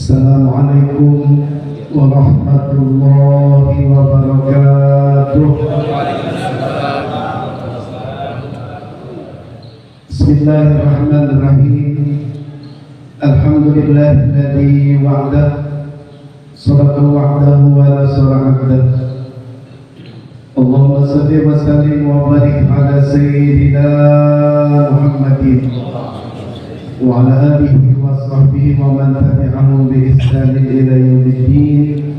Assalamualaikum warahmatullahi wabarakatuh. Bismillahirrahmanirrahim. Alhamdulillahilladzi wa'ada sadaqa wa'dahu wa nasara 'abdah. Allahumma salli wa sallim wa barik ala sayyidina Muhammadin wa ala alihi wa sahbihi wa man tabi'ahum bi ihsanin ila yaumiddin.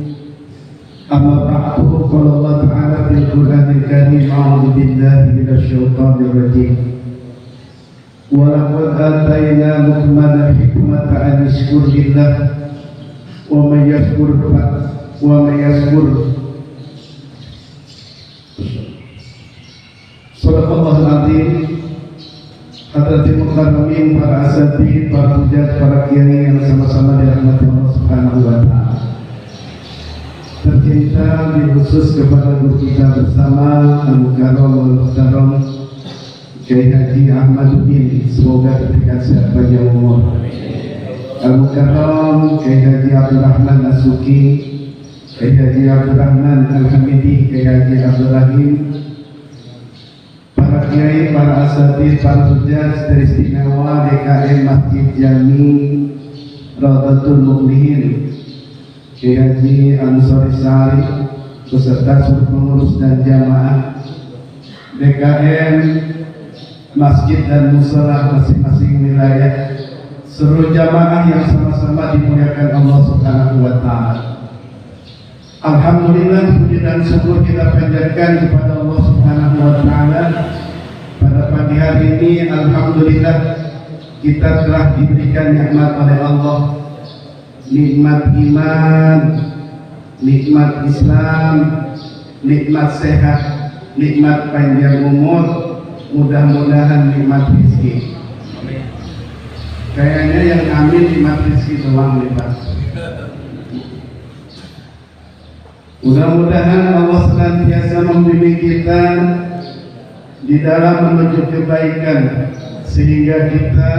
Amma ba'du, qala Allah ta'ala fil Qur'anil Karim, a'udzu billahi minasy syaithanir rajim. Wa laqad atayna Luqmanal hikmata an yashkur lillah wa man yashkur Sadaqallahul azim. Hadratil mukarramin, para asatidz, para hujjah, para kiai yang sama-sama dirahmati Allah Subhanahu wa taala. Tercinta khusus kepada guru kita bersama Al-Mukarram wal-Muhtaram Kiai Haji Ahmaduddin, semoga diberikan sehat panjang umur. Al-Mukarram Kiai Haji Abdul Rahman As-Suki, Kiai Haji Abdul Rahman Al-Hamidi, Kiai Haji Abdul Rahim, para kiai, para asatidz, para hujjah dari istimewa DKM Masjid Jami Raudhatul Muqlihin, Kiai Haji Ansori Sari beserta seluruh pengurus dan jamaah DKM masjid dan musala masing-masing wilayah, seluruh jamaah yang sama-sama dimuliakan Allah Subhanahu wa taala. Alhamdulillah, puji dan syukur kita panjatkan kepada Allah Subhanahu wa taala. Pada pagi hari ini alhamdulillah kita telah diberikan nikmat oleh Allah, nikmat iman, nikmat Islam, nikmat sehat, nikmat panjang umur, mudah-mudahan nikmat rezeki. Kayaknya yang amin nikmat rezeki doang nih Pak. Mudah-mudahan Allah senantiasa membimbing kita di dalam menuju kebaikan sehingga kita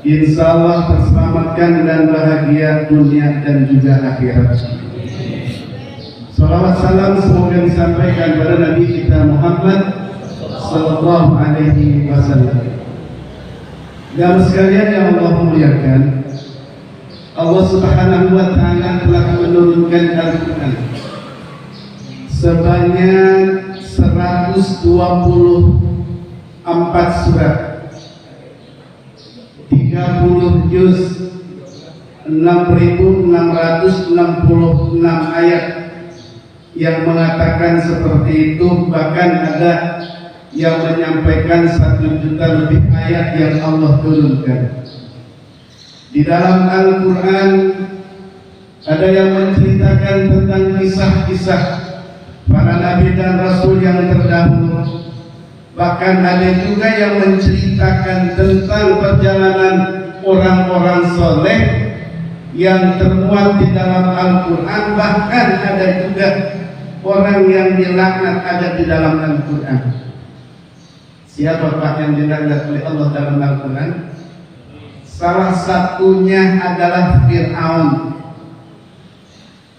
insya Allah terselamatkan dan bahagia dunia dan juga akhirat. Salawat salam semoga disampaikan kepada Nabi kita Muhammad sallallahu alaihi wasallam. Dan sekalian yang Allah muliakan, Allah Subhanahu wa taala telah menurunkan Al-Qur'an sebanyak 124 surat, 30 juz, 6.666 ayat yang mengatakan seperti itu. Bahkan ada yang menyampaikan 1 juta lebih ayat yang Allah turunkan. Di dalam Al-Quran ada yang menceritakan tentang kisah-kisah para nabi dan rasul yang terdahulu. Bahkan ada juga yang menceritakan tentang perjalanan orang-orang soleh yang termuat di dalam Al-Quran. Bahkan ada juga orang yang dilaknat ada di dalam Al-Quran. Siapa Pak yang dilaknat oleh Allah dalam Al-Quran? Salah satunya adalah Fir'aun.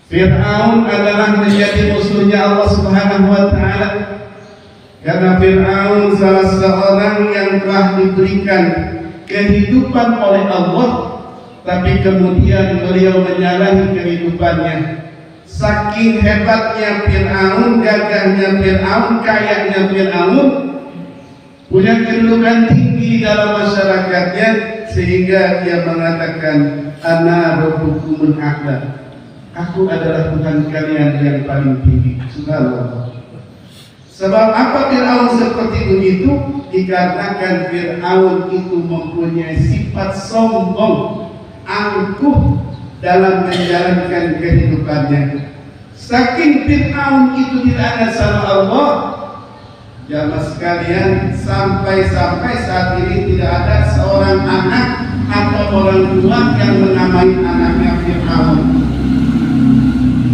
Fir'aun adalah menjadi musuhnya Allah Subhanahu wa taala. Karena Fir'aun salah seorang yang telah diberikan kehidupan oleh Allah, tapi kemudian beliau menyalahi kehidupannya. Saking hebatnya Fir'aun, gagahnya Fir'aun, kayanya Fir'aun, punya kedudukan tinggi dalam masyarakatnya, sehingga dia mengatakan, ana rabbukumul a'la, aku adalah Tuhan kalian yang paling tinggi. Subhanallah. Sebab apa Fir'aun seperti begitu? Dikarenakan Fir'aun itu mempunyai sifat sombong, angkuh dalam menjalankan kehidupannya. Saking Fir'aun itu tidak ada sama Allah, jamaah sekalian, sampai-sampai saat ini tidak ada seorang anak atau orang tua yang menamai anaknya Fir'aun.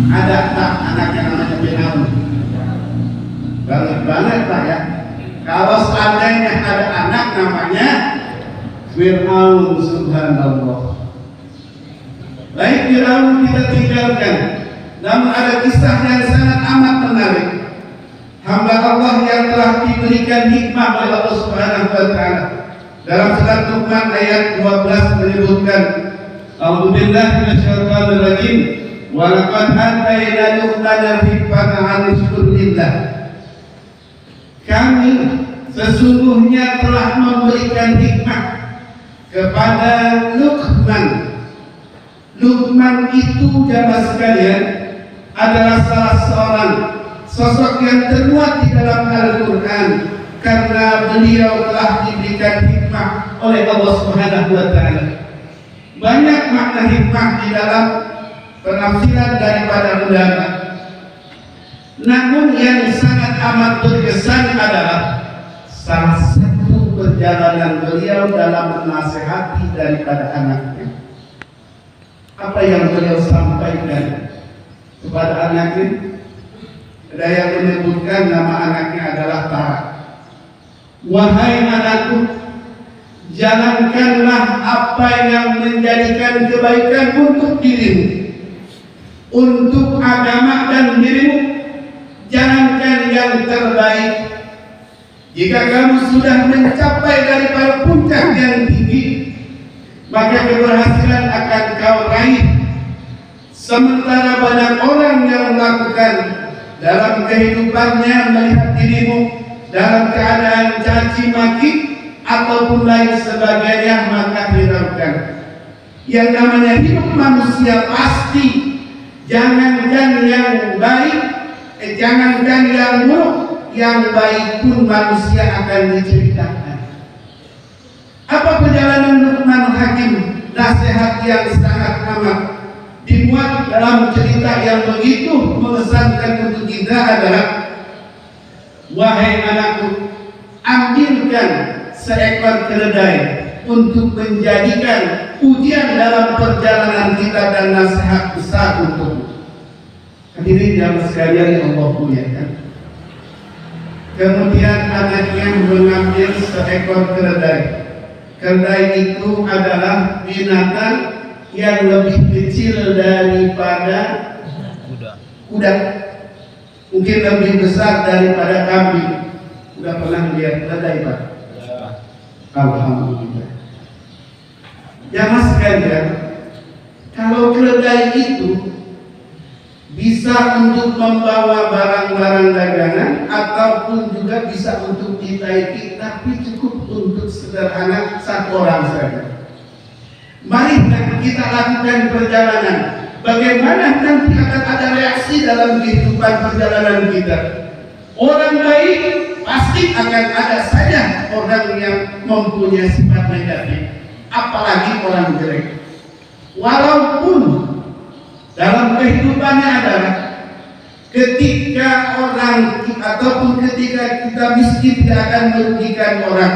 Ada tak anak yang namanya Fir'aun? Banget Pak ya. Kalau seandainya ada anak namanya Fir'aun, subhanallah. Baik Firaun kita tinggalkan, namun ada kisah yang sangat amat menarik. Hamba Allah yang telah diberikan hikmah oleh Allah Subhanahu wa taala. Dalam surat Luqman ayat 12 menyebutkan, A'udzubillahi minasyaitonir rajim, wa laqad atayna Luqmana hikmata 'an syukurillah. Kami sesungguhnya telah memberikan hikmah kepada Luqman. Luqman itu jamaah sekalian adalah salah seorang sosok yang termuat di dalam Al-Quran karena beliau telah diberikan hikmah oleh Allah Subhanahu wa taala. Banyak makna hikmah di dalam penafsiran daripada ulama. Namun yang sangat amat berkesan adalah salah satu perjalanan beliau dalam menasehati daripada anaknya. Apa yang beliau sampaikan kepada anaknya? Ada yang menyebutkan nama anaknya adalah Tara. Wahai anakku, jalankanlah apa yang menjadikan kebaikan untuk dirimu, untuk agama dan dirimu. Jalankan yang terbaik. Jika kamu sudah mencapai daripada puncak yang tinggi, maka keberhasilan akan kau raih. Sementara banyak orang yang melakukan dalam kehidupannya melihat dirimu dalam keadaan caci maki ataupun lain sebagainya, maka hiraukan. Yang namanya hidup manusia pasti, jangankan yang baik, jangankan yang buruk, yang baik pun manusia akan diceritakan. Apa perjalanan Luqman Hakim? Nasihat yang sangat amat dimuat dalam cerita yang begitu mengesankan untuk kita adalah, wahai anakku, ambilkan seekor keledai untuk menjadikan ujian dalam perjalanan kita dan nasihat besar untukmu. Hadirin jamaah sekalian yang Allah muliakan. Kemudian anaknya mengambil seekor keledai. Keledai itu adalah binatang yang lebih kecil daripada kuda. Mungkin lebih besar daripada kambing. Sudah pernah lihat keledai, Pak? Ya. Alhamdulillah. Jamaah sekalian, kalau keledai itu bisa untuk membawa barang-barang dagangan ataupun juga bisa untuk ditaiki, tapi cukup untuk sederhana satu orang saja. Mari kita lakukan perjalanan. Bagaimana nanti akan ada reaksi dalam kehidupan perjalanan kita? Orang baik pasti akan ada saja orang yang mempunyai sifat negatif, apalagi orang jelek. Walaupun dalam kehidupannya adalah ketika orang ataupun ketika kita miskin tidak akan merugikan orang,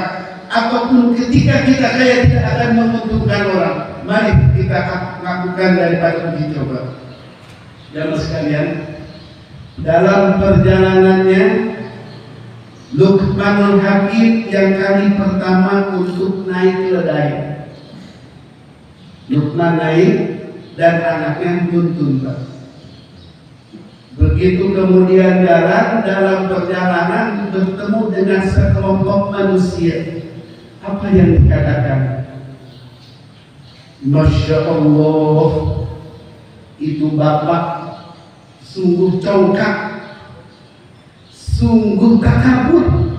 ataupun ketika kita kaya tidak akan menguntungkan orang. Mari kita lakukan daripada uji coba. Jamaah sekalian, dalam perjalanannya Luqmanul Hakim yang kali pertama untuk naik keledai, Luqman naik dan anaknya tuntun, Pak. Begitu kemudian jalan, dalam perjalanan bertemu dengan sekelompok manusia. Apa yang dikatakan? Masya Allah, itu bapak sungguh congkak, sungguh takabur.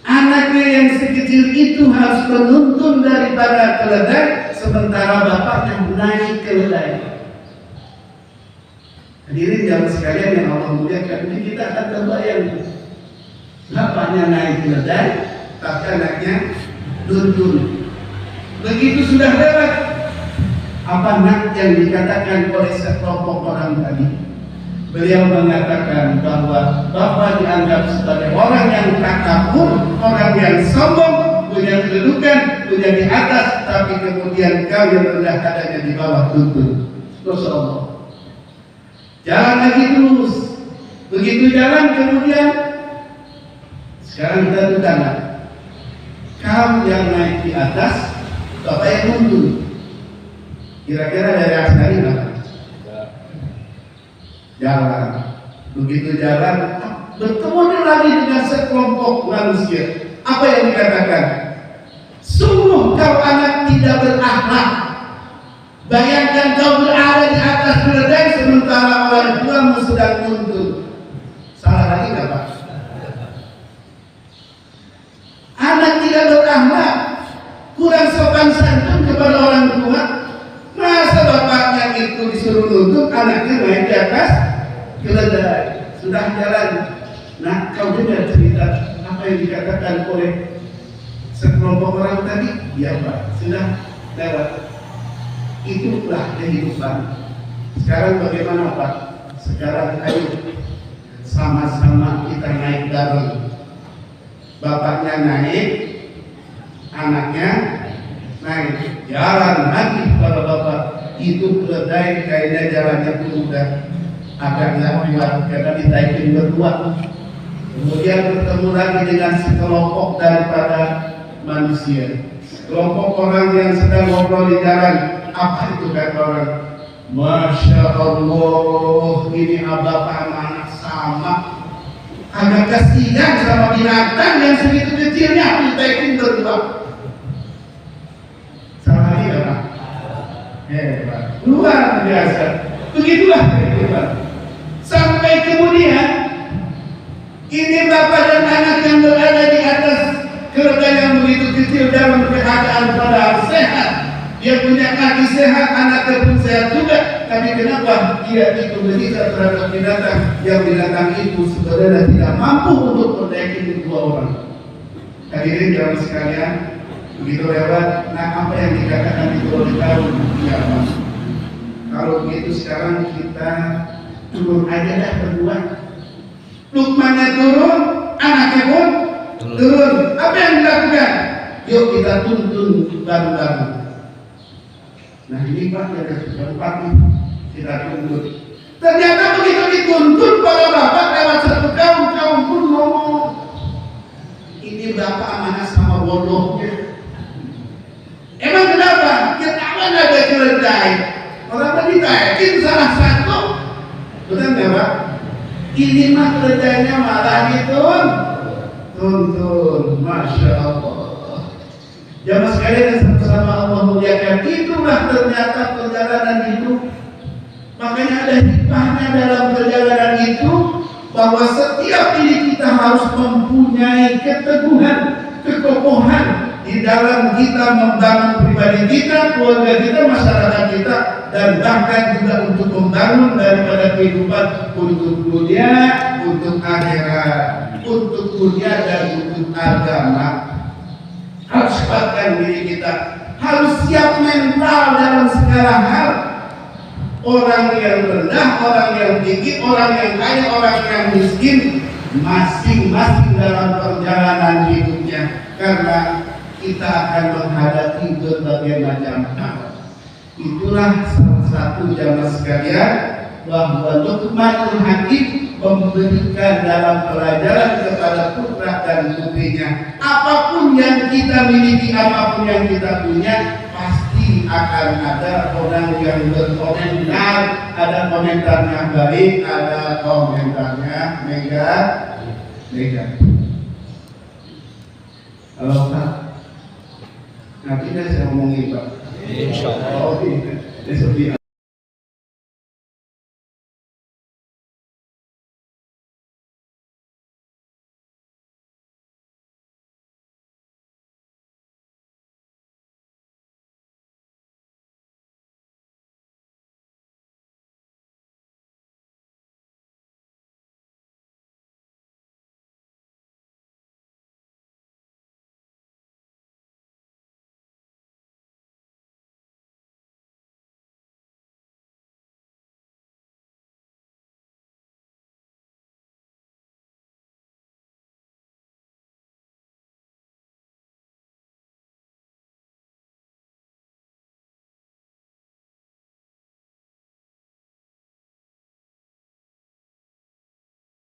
Anaknya yang sekecil itu harus menuntun daripada keledai, sementara bapaknya naik keledai. Hadirin jamaah sekalian yang Allah muliakan, ini kita akan terbayang. Bapaknya naik keledai, tapi anaknya tuntun. Begitu sudah lewat, apa nak yang dikatakan oleh sekelompok orang tadi? Beliau mengatakan bahwa bapak dianggap sebagai orang yang takabur, orang yang sombong, punya kedudukan, punya di atas, tapi kemudian kau yang rendah adanya di bawah tuntun. Masya Allah. Jalan lagi terus. Begitu jalan kemudian, sekarang kita tanya, kau yang naik di atas, bapak yang tuntun. Kira-kira dari Asari apa? Jalan. Begitu jalan, bertemu lagi dengan sekelompok manusia. Apa yang dikatakan? Sungguh kau anak tidak berakhlak. Bayangkan kau berada di atas keledai sementara orang tuamu sedang nuntut. Salah lagi nggak Pak? Anak tidak berakhlak, kurang sopan santun kepada orang tua. Masa bapaknya itu disuruh nuntut, anaknya main di atas keledai. Sudah jalan. Nah, kau dengar cerita apa yang dikatakan oleh sekelompok orang tadi? Ya Pak, sudah lewat. Itulah kehidupan. Sekarang bagaimana Pak? Sekarang ayo sama-sama kita naik bareng. Bapaknya naik, anaknya naik. Jalan lagi kepada bapak. Itu keledai kayaknya jalannya pun udah agak nggak kuat karena ditaikin berdua. Kemudian bertemu lagi dengan sekelompok daripada manusia. Kelompok orang yang sedang ngobrol di jalan. Apa itu kata orang? Masya Allah, ini bapak sama anak sama. Agak kasihan sama binatang yang segitu kecilnya ditaikin berdua. Sama lagi ya Pak? Hebat, luar biasa. Begitulah kehidupan. Sampai kemudian ini bapak dan anak yang berada di atas keledai yang begitu kecil dalam keadaan padahal sehat. Dia punya kaki sehat, anaknya pun sehat juga. Tapi kenapa dia itu berita terhadap binatang yang binatang itu sebenarnya tidak mampu untuk memperbaiki dua orang. Hadirin jamaah sekalian, begitu lewat. Nah, apa yang dikatakan itu di tahun ya Pak? Kalau begitu sekarang kita turun aja dah berdua. Lukmannya turun, anaknya pun turun. Apa yang dilakukan? Yuk kita tuntun baru-baru. Nah ini Pak yang keempat nih, kita tuntut. Ternyata begitu dituntut para bapak lewat satu kaum pun ngomong, ini bapak amanah sama bodohnya. Emang kenapa? Kita mana ada keledai? Orang tadi taikin salah satu, betul nggak Pak? Ini mah keledainya malah tuntun, masya Allah. Jamaah sekalian yang bersama Allah muliakan, itulah ternyata perjalanan hidup. Makanya ada hikmahnya dalam perjalanan itu, bahwa setiap diri kita harus mempunyai keteguhan, kekokohan di dalam kita membangun pribadi kita, keluarga kita, masyarakat kita, dan bahkan juga untuk membangun daripada kehidupan untuk dunia, untuk akhirat, untuk dunia dan untuk agama. Harus kuatkan diri kita, harus siap mental dalam segala hal. Orang yang rendah, orang yang tinggi, orang yang kaya, orang yang miskin, masing-masing dalam perjalanan hidupnya, karena kita akan menghadapi berbagai macam hal. Itulah salah satu jamaah sekalian, bahwa Luqmanul Hakim memberikan dalam pelajaran kepada putra dan putrinya, apapun yang kita miliki, apapun yang kita punya, pasti akan ada orang yang berkomentar. Ada komentarnya baik, ada komentarnya negatif. Halo Pak, nanti saya ngomongin Pak. Insya Allah. Besok dia